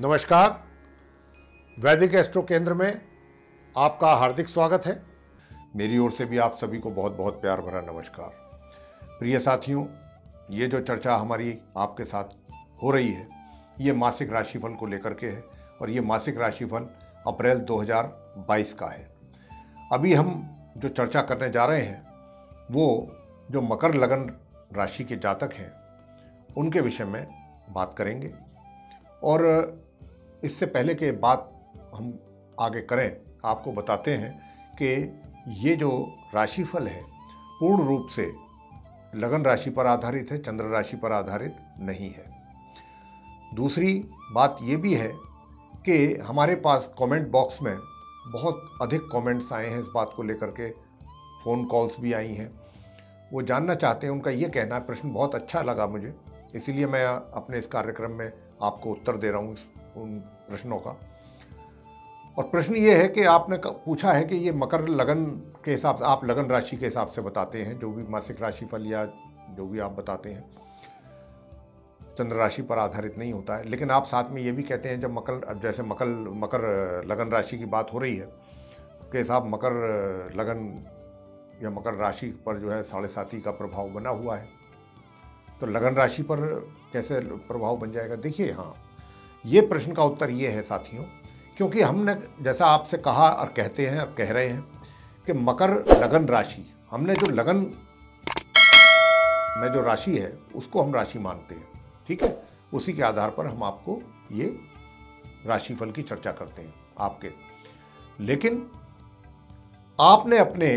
नमस्कार। वैदिक एस्ट्रो केंद्र में आपका हार्दिक स्वागत है। मेरी ओर से भी आप सभी को बहुत बहुत प्यार भरा नमस्कार। प्रिय साथियों, ये जो चर्चा हमारी आपके साथ हो रही है ये मासिक राशिफल को लेकर के है और ये मासिक राशिफल अप्रैल 2022 का है। अभी हम जो चर्चा करने जा रहे हैं वो जो मकर लगन राशि के जातक हैं उनके विषय में बात करेंगे। और इससे पहले के बात हम आगे करें, आपको बताते हैं कि ये जो राशिफल है पूर्ण रूप से लगन राशि पर आधारित है, चंद्र राशि पर आधारित नहीं है। दूसरी बात ये भी है कि हमारे पास कमेंट बॉक्स में बहुत अधिक कमेंट्स आए हैं इस बात को लेकर के, फ़ोन कॉल्स भी आई हैं। वो जानना चाहते हैं, उनका ये कहना है, प्रश्न बहुत अच्छा लगा मुझे, इसीलिए मैं अपने इस कार्यक्रम में आपको उत्तर दे रहा हूँ उन प्रश्नों का। और प्रश्न ये है कि आपने पूछा है कि ये मकर लगन के हिसाब से, आप लगन राशि के हिसाब से बताते हैं, जो भी मासिक राशिफल या जो भी आप बताते हैं चंद्र राशि पर आधारित नहीं होता है। लेकिन आप साथ में ये भी कहते हैं जब मकर लगन राशि की बात हो रही है कि साहब मकर लगन या मकर राशि पर जो है 7.5 का प्रभाव बना हुआ है, तो लगन राशि पर कैसे प्रभाव बन जाएगा। देखिए, हाँ, ये प्रश्न का उत्तर ये है साथियों, क्योंकि हमने जैसा आपसे कहा और कहते हैं और कह रहे हैं कि मकर लगन राशि, हमने जो लगन में जो राशि है उसको हम राशि मानते हैं, ठीक है। उसी के आधार पर हम आपको ये राशिफल की चर्चा करते हैं आपके। लेकिन आपने अपने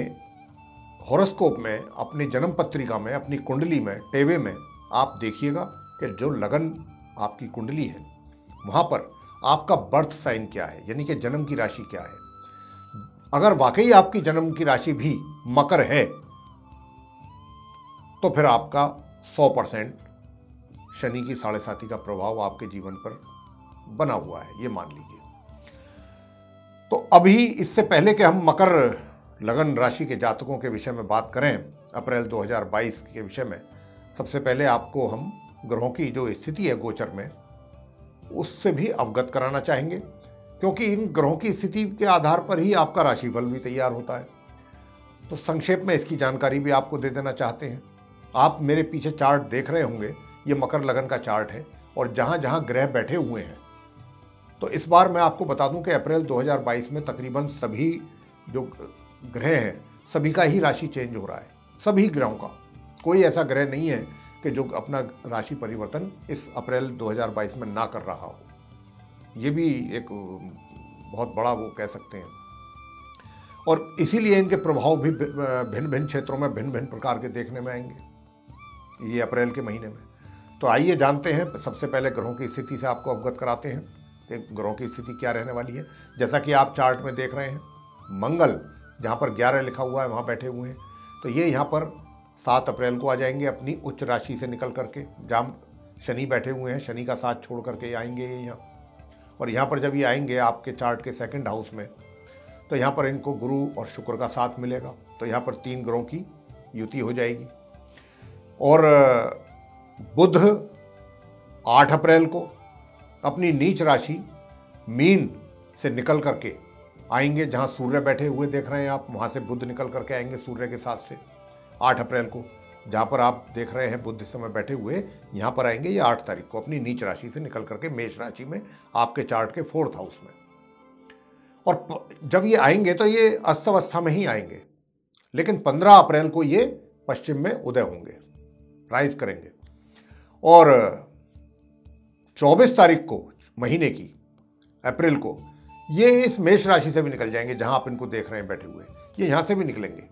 हॉरोस्कोप में, अपनी जन्म पत्रिका में, अपनी कुंडली में, टेवे में आप देखिएगा कि जो लगन आपकी कुंडली है वहाँ पर आपका बर्थ साइन क्या है, यानी कि जन्म की राशि क्या है। अगर वाकई आपकी जन्म की राशि भी मकर है तो फिर आपका 100% शनि की 7.5 का प्रभाव आपके जीवन पर बना हुआ है, ये मान लीजिए। तो अभी इससे पहले कि हम मकर लगन राशि के जातकों के विषय में बात करें अप्रैल 2022 के विषय में, सबसे पहले आपको हम ग्रहों की जो स्थिति है गोचर में उससे भी अवगत कराना चाहेंगे, क्योंकि इन ग्रहों की स्थिति के आधार पर ही आपका राशिफल भी तैयार होता है। तो संक्षेप में इसकी जानकारी भी आपको दे देना चाहते हैं। आप मेरे पीछे चार्ट देख रहे होंगे, ये मकर लगन का चार्ट है और जहाँ जहाँ ग्रह बैठे हुए हैं, तो इस बार मैं आपको बता दूं कि अप्रैल 2022 में तकरीबन सभी जो ग्रह हैं सभी का ही राशि चेंज हो रहा है। सभी ग्रहों का, कोई ऐसा ग्रह नहीं है कि जो अपना राशि परिवर्तन इस अप्रैल 2022 में ना कर रहा हो। ये भी एक बहुत बड़ा वो कह सकते हैं, और इसीलिए इनके प्रभाव भी भिन्न भिन्न क्षेत्रों में भिन्न भिन्न प्रकार के देखने में आएंगे ये अप्रैल के महीने में। तो आइए जानते हैं, सबसे पहले ग्रहों की स्थिति से आपको अवगत कराते हैं कि ग्रहों की स्थिति क्या रहने वाली है। जैसा कि आप चार्ट में देख रहे हैं, मंगल जहाँ पर 11 लिखा हुआ है वहाँ बैठे हुए हैं, तो ये यहाँ पर 7 अप्रैल को आ जाएंगे अपनी उच्च राशि से निकल करके। जहाँ शनि बैठे हुए हैं, शनि का साथ छोड़ करके आएंगे ये यहाँ, और यहाँ पर जब ये आएंगे आपके चार्ट के 2nd हाउस में, तो यहाँ पर इनको गुरु और शुक्र का साथ मिलेगा, तो यहाँ पर 3 ग्रहों की युति हो जाएगी। और बुध 8 अप्रैल को अपनी नीच राशि मीन से निकल करके आएंगे, जहाँ सूर्य बैठे हुए देख रहे हैं आप, वहाँ से बुध निकल करके आएंगे सूर्य के साथ से 8 अप्रैल को। जहाँ पर आप देख रहे हैं बुध इस समय बैठे हुए, यहाँ पर आएंगे ये 8 तारीख को अपनी नीच राशि से निकल करके मेष राशि में, आपके चार्ट के 4th हाउस में। और जब ये आएंगे तो ये अस्त अवस्था में ही आएंगे, लेकिन 15 अप्रैल को ये पश्चिम में उदय होंगे, राइज करेंगे। और 24 तारीख को महीने की अप्रैल को ये इस मेष राशि से भी निकल जाएंगे, जहां आप इनको देख रहे हैं बैठे हुए, ये यहां से भी निकलेंगे।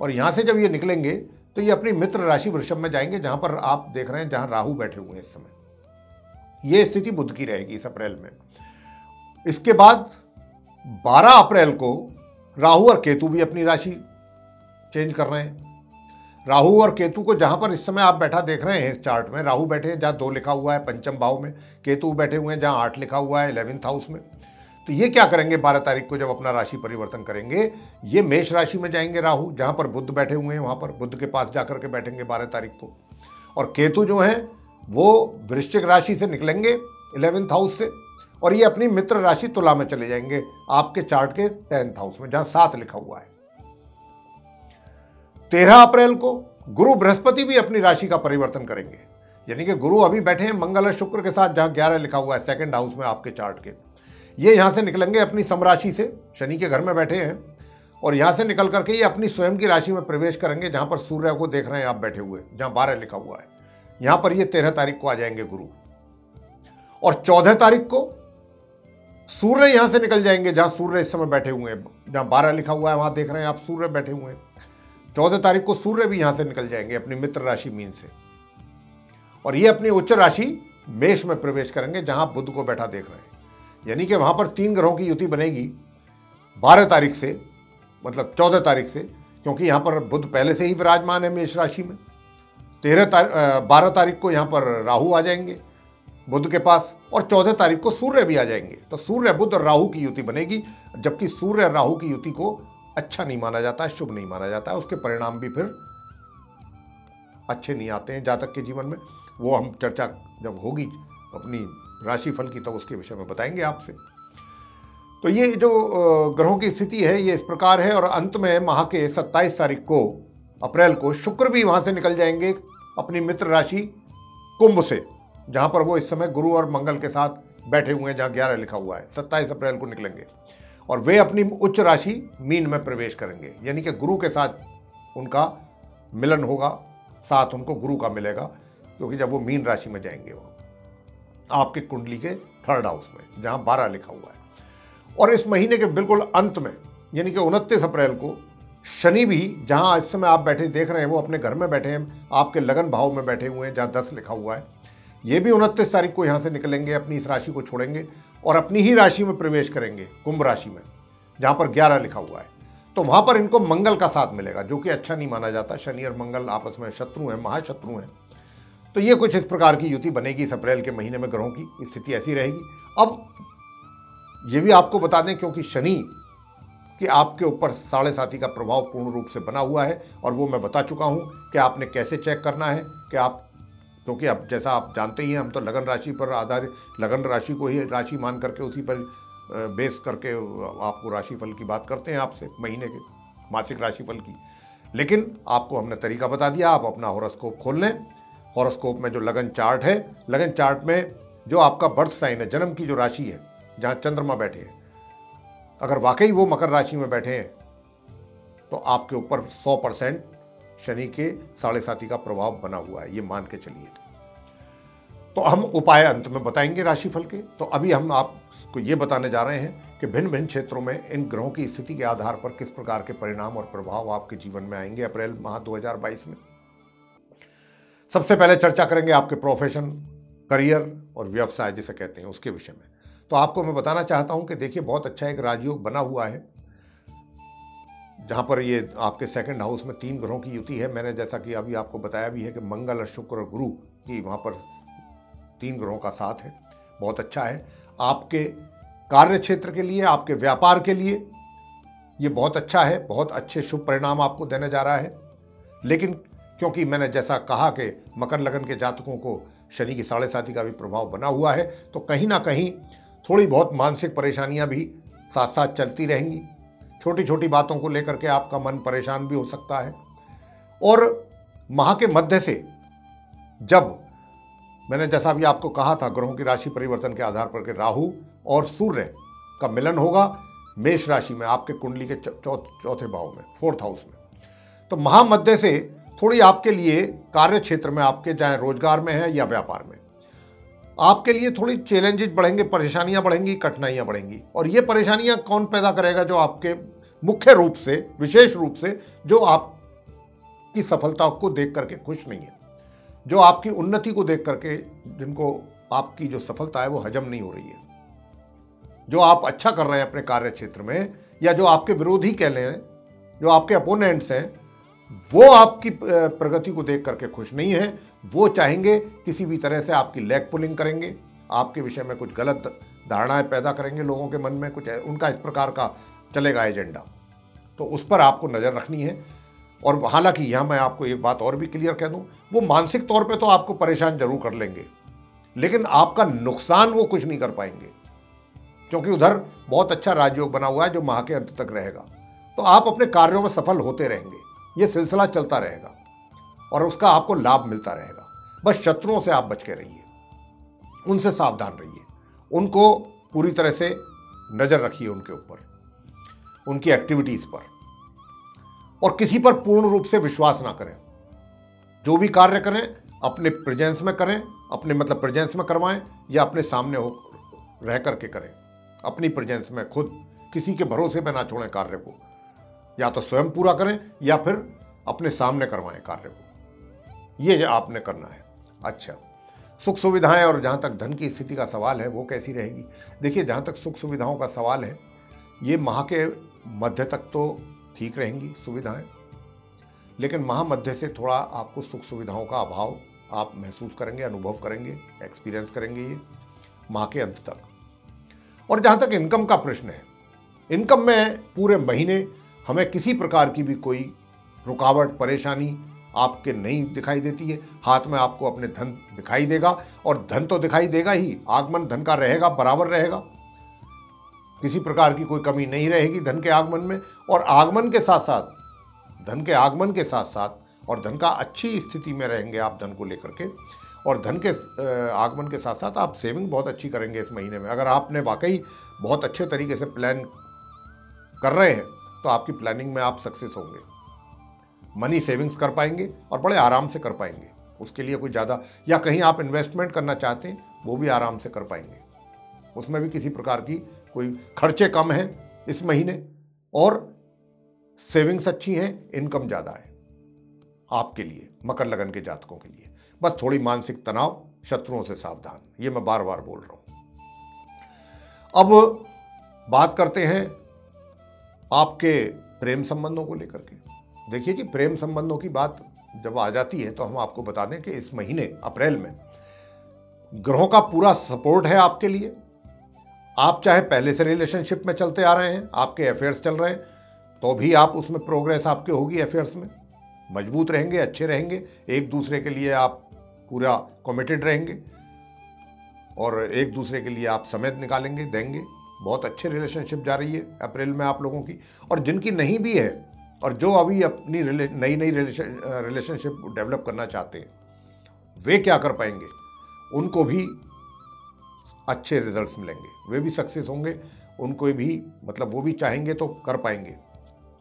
और यहां से जब ये निकलेंगे तो ये अपनी मित्र राशि वृषभ में जाएंगे, जहां पर आप देख रहे हैं जहां राहु बैठे हुए हैं इस समय। ये स्थिति बुध की रहेगी इस अप्रैल में। इसके बाद 12 अप्रैल को राहु और केतु भी अपनी राशि चेंज कर रहे हैं। राहु और केतु को जहां पर इस समय आप बैठा देख रहे हैं इस चार्ट में, राहु बैठे हैं जहां 2 लिखा हुआ है 5th भाव में, केतु बैठे हुए हैं जहां 8 लिखा हुआ है 11th हाउस में। तो ये क्या करेंगे 12 तारीख को जब अपना राशि परिवर्तन करेंगे, ये मेष राशि में जाएंगे राहु, जहां पर बुध बैठे हुए हैं वहां पर बुध के पास जाकर के बैठेंगे 12 तारीख को। और केतु जो हैं वो वृश्चिक राशि से निकलेंगे 11th हाउस से, और ये अपनी मित्र राशि तुला में चले जाएंगे, आपके चार्ट के 10th हाउस में, जहां 7 लिखा हुआ है। 13 अप्रैल को गुरु बृहस्पति भी अपनी राशि का परिवर्तन करेंगे, यानी कि गुरु अभी बैठे हैं मंगल और शुक्र के साथ, जहां 11 लिखा हुआ है 2nd हाउस में आपके चार्ट के। ये यहां से निकलेंगे अपनी समराशि से, शनि के घर में बैठे हैं, और यहां से निकल करके ये अपनी स्वयं की राशि में प्रवेश करेंगे, जहां पर सूर्य को देख रहे हैं आप बैठे हुए, जहां 12 लिखा हुआ है। यहां पर ये 13 तारीख को आ जाएंगे गुरु, और 14 तारीख को सूर्य यहां से निकल जाएंगे, जहां सूर्य इस समय बैठे हुए हैं, जहां 12 लिखा हुआ है वहां देख रहे हैं आप सूर्य बैठे हुए हैं। 14 तारीख को सूर्य भी यहां से निकल जाएंगे अपनी मित्र राशि मीन से, और ये अपनी उच्च राशि मेष में प्रवेश करेंगे, जहां बुध को बैठा देख रहे हैं। यानी कि वहां पर 3 ग्रहों की युति बनेगी 12 तारीख से, मतलब 14 तारीख से, क्योंकि यहां पर बुध पहले से ही विराजमान है मेष राशि में। 12 तारीख को यहां पर राहु आ जाएंगे बुध के पास, और 14 तारीख को सूर्य भी आ जाएंगे। तो सूर्य बुध और राहु की युति बनेगी, जबकि सूर्य और राहु की युति को अच्छा नहीं माना जाता है, शुभ नहीं माना जाता है, उसके परिणाम भी फिर अच्छे नहीं आते हैं जातक के जीवन में। वो हम चर्चा जब होगी अपनी राशिफल की, तब उसके विषय में बताएंगे आपसे। तो ये जो ग्रहों की स्थिति है ये इस प्रकार है, और अंत में माह के 27 तारीख को अप्रैल को शुक्र भी वहां से निकल जाएंगे अपनी मित्र राशि कुंभ से, जहां पर वो इस समय गुरु और मंगल के साथ बैठे हुए हैं, जहां 11 लिखा हुआ है। 27 अप्रैल को निकलेंगे और वे अपनी उच्च राशि मीन में प्रवेश करेंगे, यानी कि गुरु के साथ उनका मिलन होगा, साथ उनको गुरु का मिलेगा, क्योंकि जब वो मीन राशि में जाएंगे वो आपके कुंडली के 3rd हाउस में, जहां 12 लिखा हुआ है। और इस महीने के बिल्कुल अंत में, यानी कि 29 अप्रैल को शनि भी, जहां इस समय आप बैठे देख रहे हैं, वो अपने घर में बैठे हैं, आपके लगन भाव में बैठे हुए हैं, जहां 10 लिखा हुआ है। ये भी 29 तारीख को यहां से निकलेंगे, अपनी इस राशि को छोड़ेंगे और अपनी ही राशि में प्रवेश करेंगे, कुंभ राशि में, जहां पर 11 लिखा हुआ है। तो वहां पर इनको मंगल का साथ मिलेगा, जो कि अच्छा नहीं माना जाता। शनि और मंगल आपस में शत्रु हैं, महाशत्रु हैं। तो ये कुछ इस प्रकार की युति बनेगी इस अप्रैल के महीने में, ग्रहों की स्थिति ऐसी रहेगी। अब ये भी आपको बता दें, क्योंकि शनि कि आपके ऊपर 7.5 का प्रभाव पूर्ण रूप से बना हुआ है, और वो मैं बता चुका हूं कि आपने कैसे चेक करना है कि आप, क्योंकि अब जैसा आप जानते ही हैं, हम तो लगन राशि पर आधारित, लगन राशि को ही राशि मान करके उसी पर बेस करके आपको राशिफल की बात करते हैं आपसे, महीने के मासिक राशिफल की। लेकिन आपको हमने तरीका बता दिया, आप अपना हॉरोस्कोप खोल लें। हॉरोस्कोप में जो लगन चार्ट है, लगन चार्ट में जो आपका बर्थ साइन है, जन्म की जो राशि है, जहां चंद्रमा बैठे हैं, अगर वाकई वो मकर राशि में बैठे हैं, तो आपके ऊपर 100% शनि के 7.5 का प्रभाव बना हुआ है, ये मान के चलिए। तो हम उपाय अंत में बताएंगे राशिफल के। तो अभी हम आपको ये बताने जा रहे हैं कि भिन्न भिन्न क्षेत्रों में इन ग्रहों की स्थिति के आधार पर किस प्रकार के परिणाम और प्रभाव आपके जीवन में आएंगे अप्रैल माह 2022 में। सबसे पहले चर्चा करेंगे आपके प्रोफेशन, करियर और व्यवसाय जिसे कहते हैं, उसके विषय में। तो आपको मैं बताना चाहता हूं कि देखिए, बहुत अच्छा एक राजयोग बना हुआ है, जहां पर ये आपके 2nd हाउस में 3 ग्रहों की युति है। मैंने जैसा कि अभी आपको बताया भी है कि मंगल और शुक्र और गुरु की वहां पर 3 ग्रहों का साथ है, बहुत अच्छा है। आपके कार्य क्षेत्र के लिए, आपके व्यापार के लिए ये बहुत अच्छा है, बहुत अच्छे शुभ परिणाम आपको देने जा रहा है। लेकिन क्योंकि मैंने जैसा कहा कि मकर लगन के जातकों को शनि की 7.5 का भी प्रभाव बना हुआ है, तो कहीं ना कहीं थोड़ी बहुत मानसिक परेशानियां भी साथ साथ चलती रहेंगी। छोटी छोटी बातों को लेकर के आपका मन परेशान भी हो सकता है। और माह के मध्य से, जब मैंने जैसा भी आपको कहा था, ग्रहों की राशि परिवर्तन के आधार पर के राहु और सूर्य का मिलन होगा मेष राशि में, आपके कुंडली के 4थे भाव में, 4th हाउस में। तो माह मध्य से थोड़ी आपके लिए कार्य क्षेत्र में, आपके चाहे रोजगार में है या व्यापार में, आपके लिए थोड़ी चैलेंजेस बढ़ेंगे, परेशानियां बढ़ेंगी, कठिनाइयां बढ़ेंगी। और ये परेशानियां कौन पैदा करेगा? जो आपके मुख्य रूप से, विशेष रूप से जो आपकी सफलता को देख करके खुश नहीं है, जो आपकी उन्नति को देख करके, जिनको आपकी जो सफलता है वो हजम नहीं हो रही है, जो आप अच्छा कर रहे हैं अपने कार्य क्षेत्र में, या जो आपके विरोधी कह लें, जो आपके अपोनेंट्स हैं, वो आपकी प्रगति को देख करके खुश नहीं है। वो चाहेंगे किसी भी तरह से आपकी लेग पुलिंग करेंगे, आपके विषय में कुछ गलत धारणाएं पैदा करेंगे लोगों के मन में, कुछ उनका इस प्रकार का चलेगा एजेंडा। तो उस पर आपको नज़र रखनी है। और हालांकि यहाँ मैं आपको एक बात और भी क्लियर कह दूँ, वो मानसिक तौर पे तो आपको परेशान जरूर कर लेंगे, लेकिन आपका नुकसान वो कुछ नहीं कर पाएंगे। क्योंकि उधर बहुत अच्छा राजयोग बना हुआ है जो माह के अंत तक रहेगा। तो आप अपने कार्यों में सफल होते रहेंगे, ये सिलसिला चलता रहेगा और उसका आपको लाभ मिलता रहेगा। बस शत्रुओं से आप बच के रहिए, उनसे सावधान रहिए, उनको पूरी तरह से नजर रखिए उनके ऊपर, उनकी एक्टिविटीज पर, और किसी पर पूर्ण रूप से विश्वास ना करें। जो भी कार्य करें अपने प्रेजेंस में करें, अपने मतलब प्रेजेंस में करवाएं या अपने सामने हो रह करके करें, अपनी प्रेजेंस में खुद, किसी के भरोसे पे ना छोड़ें कार्य को, या तो स्वयं पूरा करें या फिर अपने सामने करवाएं कार्य को, ये आपने करना है। अच्छा, सुख सुविधाएं और जहाँ तक धन की स्थिति का सवाल है वो कैसी रहेगी? देखिए, जहाँ तक सुख सुविधाओं का सवाल है, ये माह के मध्य तक तो ठीक रहेंगी सुविधाएं, लेकिन माह मध्य से थोड़ा आपको सुख सुविधाओं का अभाव आप महसूस करेंगे, अनुभव करेंगे, एक्सपीरियंस करेंगे ये माह के अंत तक। और जहाँ तक इनकम का प्रश्न है, इनकम में पूरे महीने हमें किसी प्रकार की भी कोई रुकावट, परेशानी आपके नहीं दिखाई देती है। हाथ में आपको अपने धन दिखाई देगा, और धन तो दिखाई देगा ही, आगमन धन का रहेगा, बराबर रहेगा, किसी प्रकार की कोई कमी नहीं रहेगी धन के आगमन में। और आगमन के साथ साथ, धन के आगमन के साथ साथ और धन का अच्छी स्थिति में रहेंगे आप धन को लेकर के, और धन के आगमन के साथ साथ आप सेविंग बहुत अच्छी करेंगे इस महीने में। अगर आपने वाकई बहुत अच्छे तरीके से प्लान कर रहे हैं तो आपकी प्लानिंग में आप सक्सेस होंगे, मनी सेविंग्स कर पाएंगे और बड़े आराम से कर पाएंगे। उसके लिए कोई ज़्यादा, या कहीं आप इन्वेस्टमेंट करना चाहते हैं वो भी आराम से कर पाएंगे, उसमें भी किसी प्रकार की कोई खर्चे कम हैं इस महीने, और सेविंग्स अच्छी हैं, इनकम ज़्यादा है आपके लिए, मकर लगन के जातकों के लिए। बस थोड़ी मानसिक तनाव, शत्रुओं से सावधान, ये मैं बार बार बोल रहा हूं। अब बात करते हैं आपके प्रेम संबंधों को लेकर के। देखिए जी, प्रेम संबंधों की बात जब आ जाती है तो हम आपको बता दें कि इस महीने अप्रैल में ग्रहों का पूरा सपोर्ट है आपके लिए। आप चाहे पहले से रिलेशनशिप में चलते आ रहे हैं, आपके अफेयर्स चल रहे हैं, तो भी आप उसमें प्रोग्रेस आपके होगी, अफेयर्स में मजबूत रहेंगे, अच्छे रहेंगे, एक दूसरे के लिए आप पूरा कमिटेड रहेंगे और एक दूसरे के लिए आप समय निकालेंगे, देंगे। बहुत अच्छे रिलेशनशिप जा रही है अप्रैल में आप लोगों की। और जिनकी नहीं भी है और जो अभी अपनी नई रिलेशनशिप डेवलप करना चाहते हैं, वे क्या कर पाएंगे, उनको भी अच्छे रिजल्ट्स मिलेंगे, वे भी सक्सेस होंगे, उनको भी मतलब वो भी चाहेंगे तो कर पाएंगे,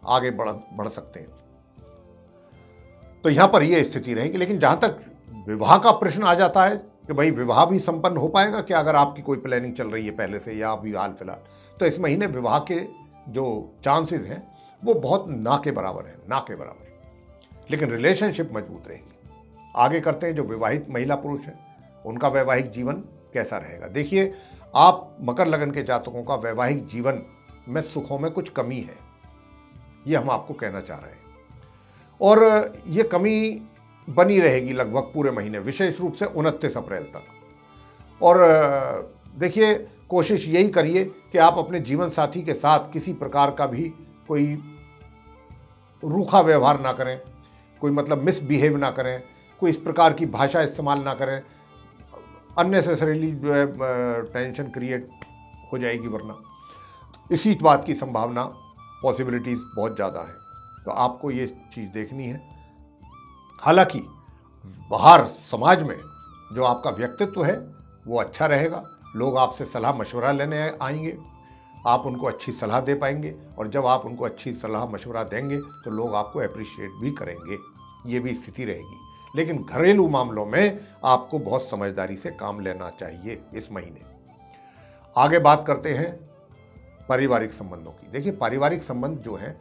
आगे बढ़ सकते हैं। तो यहाँ पर ये स्थिति रहेगी। लेकिन जहाँ तक विवाह का प्रश्न आ जाता है कि भाई विवाह भी संपन्न हो पाएगा क्या, अगर आपकी कोई प्लानिंग चल रही है पहले से या अभी हाल फिलहाल, तो इस महीने विवाह के जो चांसेस हैं वो बहुत ना के बराबर है, ना के बराबर। लेकिन रिलेशनशिप मजबूत रहेगी। आगे करते हैं जो विवाहित महिला पुरुष हैं, उनका वैवाहिक जीवन कैसा रहेगा। देखिए, आप मकर लगन के जातकों का वैवाहिक जीवन में सुखों में कुछ कमी है, ये हम आपको कहना चाह रहे हैं, और ये कमी बनी रहेगी लगभग पूरे महीने, विशेष रूप से 29 अप्रैल तक। और देखिए, कोशिश यही करिए कि आप अपने जीवन साथी के साथ किसी प्रकार का भी कोई रूखा व्यवहार ना करें, कोई मतलब मिसबिहेव ना करें, कोई इस प्रकार की भाषा इस्तेमाल ना करें, अननेसेसरीली जो है टेंशन क्रिएट हो जाएगी, वरना इसी बात की संभावना, पॉसिबिलिटीज़ बहुत ज़्यादा है। तो आपको ये चीज़ देखनी है। हालांकि बाहर समाज में जो आपका व्यक्तित्व है वो अच्छा रहेगा, लोग आपसे सलाह मशवरा लेने आएंगे, आप उनको अच्छी सलाह दे पाएंगे, और जब आप उनको अच्छी सलाह मशवरा देंगे तो लोग आपको अप्रिशिएट भी करेंगे, ये भी स्थिति रहेगी। लेकिन घरेलू मामलों में आपको बहुत समझदारी से काम लेना चाहिए इस महीने। आगे बात करते हैं पारिवारिक संबंधों की। देखिए, पारिवारिक संबंध जो है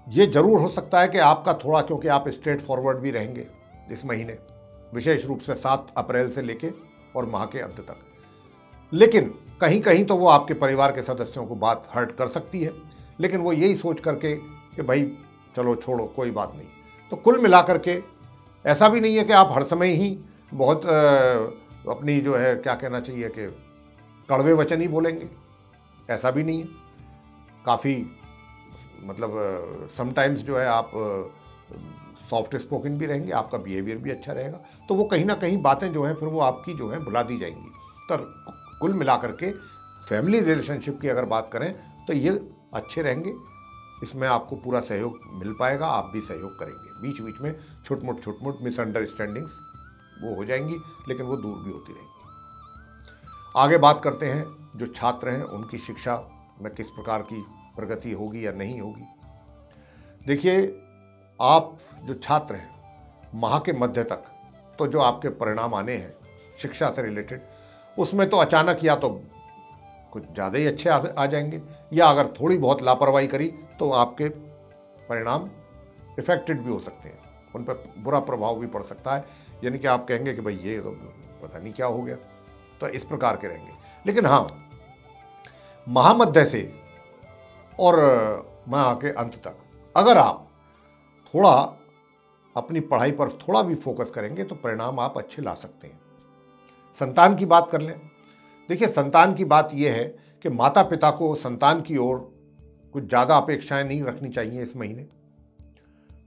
ये जरूर हो सकता है कि आपका थोड़ा, क्योंकि आप स्ट्रेट फॉरवर्ड भी रहेंगे इस महीने, विशेष रूप से 7 अप्रैल से लेके और माह के अंत तक, लेकिन कहीं कहीं तो वो आपके परिवार के सदस्यों को बात हर्ट कर सकती है, लेकिन वो यही सोच करके कि भाई चलो छोड़ो, कोई बात नहीं। तो कुल मिलाकर के ऐसा भी नहीं है कि आप हर समय ही बहुत अपनी जो है क्या कहना चाहिए कि कड़वे वचन ही बोलेंगे, ऐसा भी नहीं है। काफ़ी मतलब समटाइम्स जो है आप सॉफ्ट स्पोकन भी रहेंगे, आपका बिहेवियर भी अच्छा रहेगा, तो वो कहीं ना कहीं बातें जो हैं फिर वो आपकी जो है भुला दी जाएंगी। तो कुल मिलाकर के फैमिली रिलेशनशिप की अगर बात करें तो ये अच्छे रहेंगे, इसमें आपको पूरा सहयोग मिल पाएगा, आप भी सहयोग करेंगे। बीच बीच में छोट-मोट मिसअंडरस्टैंडिंग्स वो हो जाएंगी, लेकिन वो दूर भी होती रहेंगी। आगे बात करते हैं जो छात्र हैं उनकी शिक्षा में किस प्रकार की प्रगति होगी या नहीं होगी। देखिए, आप जो छात्र हैं माह के मध्य तक तो जो आपके परिणाम आने हैं शिक्षा से रिलेटेड, उसमें तो अचानक या तो कुछ ज़्यादा ही अच्छे आ जाएंगे, या अगर थोड़ी बहुत लापरवाही करी तो आपके परिणाम इफेक्टेड भी हो सकते हैं, उन पर बुरा प्रभाव भी पड़ सकता है। यानी कि आप कहेंगे कि भाई ये तो पता नहीं क्या हो गया, तो इस प्रकार के रहेंगे। लेकिन हाँ, महामध्य से और माह के अंत तक अगर आप थोड़ा अपनी पढ़ाई पर थोड़ा भी फोकस करेंगे तो परिणाम आप अच्छे ला सकते हैं। संतान की बात कर लें। देखिए, संतान की बात यह है कि माता पिता को संतान की ओर कुछ ज़्यादा अपेक्षाएं नहीं रखनी चाहिए इस महीने।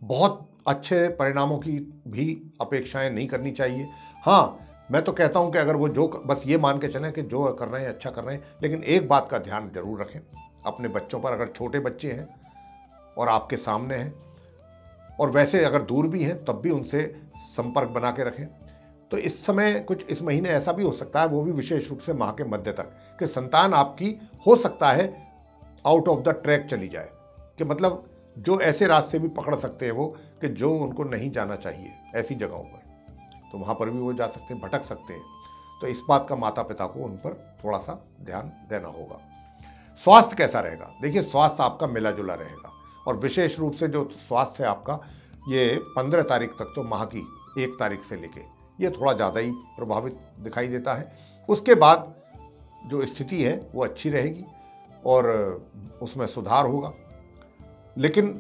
बहुत अच्छे परिणामों की भी अपेक्षाएं नहीं करनी चाहिए। हाँ, मैं तो कहता हूं कि अगर वो जो बस ये मान के चलें कि जो कर रहे हैं अच्छा कर रहे हैं, लेकिन एक बात का ध्यान जरूर रखें अपने बच्चों पर। अगर छोटे बच्चे हैं और आपके सामने हैं, और वैसे अगर दूर भी हैं तब भी उनसे संपर्क बना के रखें। तो इस समय कुछ इस महीने ऐसा भी हो सकता है, वो भी विशेष रूप से माह के मध्य तक, कि संतान आपकी हो सकता है आउट ऑफ द ट्रैक चली जाए, कि मतलब जो ऐसे रास्ते भी पकड़ सकते हैं वो कि जो उनको नहीं जाना चाहिए ऐसी जगहों पर, तो वहाँ पर भी वो जा सकते हैं, भटक सकते हैं। तो इस बात का माता पिता को उन पर थोड़ा सा ध्यान देना होगा। स्वास्थ्य कैसा रहेगा? देखिए, स्वास्थ्य आपका मिला जुला रहेगा, और विशेष रूप से जो स्वास्थ्य है आपका ये 15 तारीख तक, तो माह की 1 तारीख से लेके ये थोड़ा ज़्यादा ही प्रभावित दिखाई देता है। उसके बाद जो स्थिति है वो अच्छी रहेगी और उसमें सुधार होगा। लेकिन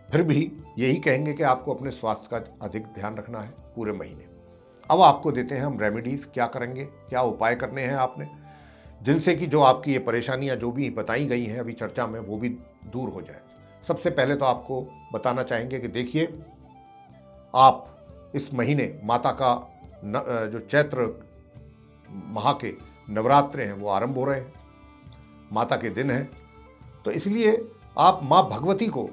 फिर भी यही कहेंगे कि आपको अपने स्वास्थ्य का अधिक ध्यान रखना है पूरे महीने। अब आपको देते हैं हम रेमेडीज़, क्या करेंगे, क्या उपाय करने हैं आपने, जिनसे कि जो आपकी ये परेशानियां जो भी बताई गई हैं अभी चर्चा में वो भी दूर हो जाए। सबसे पहले तो आपको बताना चाहेंगे कि देखिए, आप इस महीने माता का जो चैत्र माह के नवरात्र हैं वो आरंभ हो रहे हैं, माता के दिन हैं, तो इसलिए आप माँ भगवती को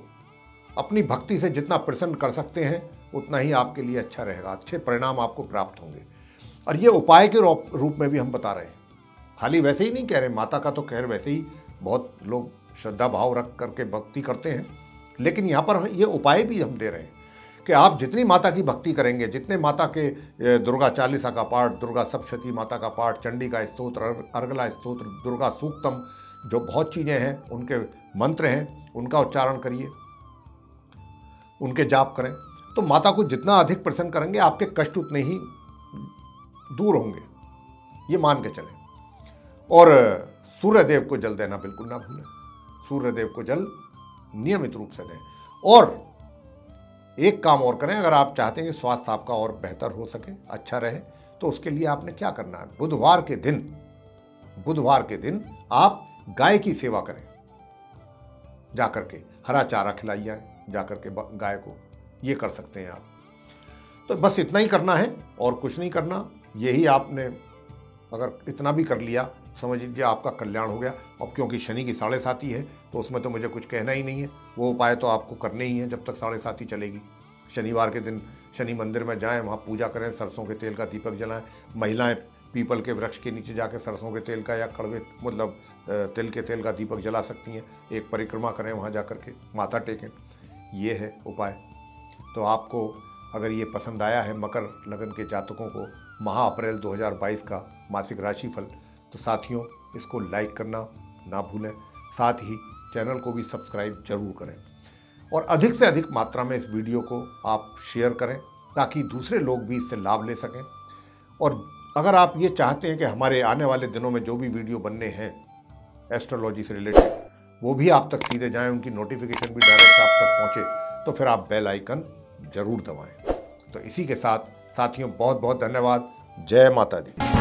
अपनी भक्ति से जितना प्रसन्न कर सकते हैं उतना ही आपके लिए अच्छा रहेगा, अच्छे परिणाम आपको प्राप्त होंगे। और ये उपाय के रूप में भी हम बता रहे हैं, खाली वैसे ही नहीं कह रहे। माता का तो खैर वैसे ही बहुत लोग श्रद्धा भाव रख करके भक्ति करते हैं, लेकिन यहाँ पर ये उपाय भी हम दे रहे हैं कि आप जितनी माता की भक्ति करेंगे, जितने माता के दुर्गा चालीसा का पाठ, दुर्गा सप्तशती माता का पाठ, चंडी का स्तोत्र, अर्गला स्तोत्र, दुर्गा सूक्तम, जो बहुत चीज़ें हैं, उनके मंत्र हैं, उनका उच्चारण करिए, उनके जाप करें, तो माता को जितना अधिक प्रसन्न करेंगे आपके कष्ट उतने ही दूर होंगे, ये मान के चलें। और सूर्यदेव को जल देना बिल्कुल ना भूलें, सूर्यदेव को जल नियमित रूप से दें। और एक काम और करें, अगर आप चाहते हैं कि स्वास्थ्य आपका और बेहतर हो सके, अच्छा रहे, तो उसके लिए आपने क्या करना है, बुधवार के दिन आप गाय की सेवा करें, जाकर के हरा चारा खिलाइए जाकर के गाय को, ये कर सकते हैं आप। तो बस इतना ही करना है और कुछ नहीं करना। यही आपने अगर इतना भी कर लिया, समझ लीजिए आपका कल्याण हो गया। अब क्योंकि शनि की 7.5 है तो उसमें तो मुझे कुछ कहना ही नहीं है, वो उपाय तो आपको करने ही है जब तक 7.5 चलेगी। शनिवार के दिन शनि मंदिर में जाएं, वहाँ पूजा करें, सरसों के तेल का दीपक जलाएं। महिलाएं पीपल के वृक्ष के नीचे जाकर सरसों के तेल का या कड़वे मतलब तिल के तेल का दीपक जला सकती हैं। एक परिक्रमा करें, वहाँ जा कर के माथा टेकें, ये है उपाय। तो आपको अगर ये पसंद आया है मकर लगन के जातकों को माह अप्रैल 2022 का मासिक राशिफल, तो साथियों इसको लाइक करना ना भूलें, साथ ही चैनल को भी सब्सक्राइब जरूर करें और अधिक से अधिक मात्रा में इस वीडियो को आप शेयर करें ताकि दूसरे लोग भी इससे लाभ ले सकें। और अगर आप ये चाहते हैं कि हमारे आने वाले दिनों में जो भी वीडियो बनने हैं एस्ट्रोलॉजी से रिलेटेड वो भी आप तक सीधे जाएं, उनकी नोटिफिकेशन भी डायरेक्ट आप तक पहुँचे, तो फिर आप बेल आइकन जरूर दबाएं। तो इसी के साथ साथियों बहुत बहुत धन्यवाद। जय माता दी।